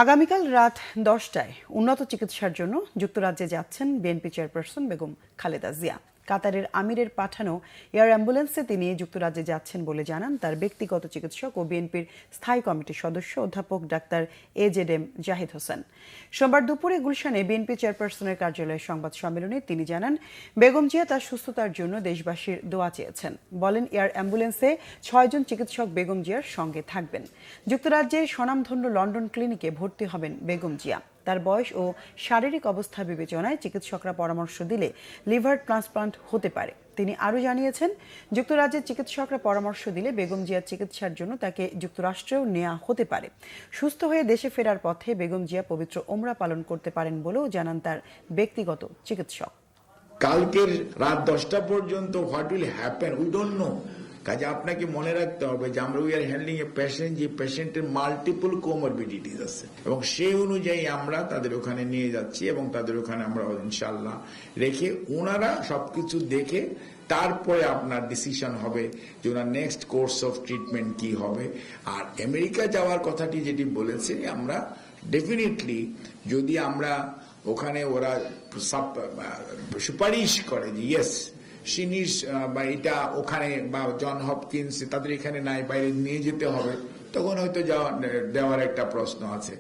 আগামীকাল রাত 10টায় উন্নত চিকিৎসার জন্য যুক্তরাজ্যে যাচ্ছেন বিএনপি চেয়ারপারসন বেগম খালেদা জিয়া। কাতারের আমিরের পাঠানো এয়ার অ্যাম্বুলেন্সে তিনি যুক্তরাজ্যে যাচ্ছেন বলে জানান তার ব্যক্তিগত চিকিৎসক ও বিএনপির স্থায়ী কমিটির সদস্য অধ্যাপক ডাক্তার এজেডএম জাহিদ হোসেন। সোমবার দুপুরে গুলশানে বিএনপি চেয়ারপারসনের কার্যালয়ে সংবাদ সম্মেলনে তিনি জানান, বেগম জিয়া তার সুস্থতার জন্য দেশবাসীর দোয়া চেয়েছেন। বলেন, এয়ার অ্যাম্বুলেন্সে 6 জন চিকিৎসক বেগম জিয়ার সঙ্গে থাকবেন। যুক্তরাজ্যের স্বনামধন্য লন্ডন ক্লিনিকে ভর্তি হবেন বেগম জিয়া। তার বয়স ও শারীরিক অবস্থা বিবেচনায় চিকিৎসকরা পরামর্শ দিলে লিভার ট্রান্সপ্লান্ট হতে পারে। তিনি আরও জানিয়েছেন, যুক্তরাজ্যের চিকিৎসকরা পরামর্শ দিলে বেগম জিয়ার চিকিৎসার জন্য তাকে যুক্তরাষ্ট্রেও নেওয়া হতে পারে। সুস্থ হয়ে দেশে ফেরার পথে বেগম জিয়া পবিত্র ওমরা পালন করতে পারেন বলেও জানান তার ব্যক্তিগত চিকিৎসক। কালকের রাত 10টা পর্যন্ত what will happen we don't know. কাজে আপনাকে মনে রাখতে হবে যে আমরা we are handling a patient, যে পেশেন্টের মাল্টিপল কোমরবিডিটিস আছে এবং সেই অনুযায়ী আমরা তাদের ওখানে নিয়ে যাচ্ছি এবং তাদের ওখানে আমরা ইনশাআল্লাহ রেখে ওনারা সবকিছু দেখে তারপরে আপনার ডিসিশন হবে যে ওনার নেক্সট কোর্স অফ ট্রিটমেন্ট কি হবে। আর আমেরিকা যাওয়ার কথাটি যেটি বলেছে, আমরা ডেফিনেটলি যদি আমরা ওখানে ওরা সুপারিশ করে যে ইয়েস সিনিস বা এটা ওখানে বা জন হপকিন্স তাদের এখানে নাই, বাইরে নিয়ে যেতে হবে, তখন হয়তো দেওয়ার একটা প্রশ্ন আছে।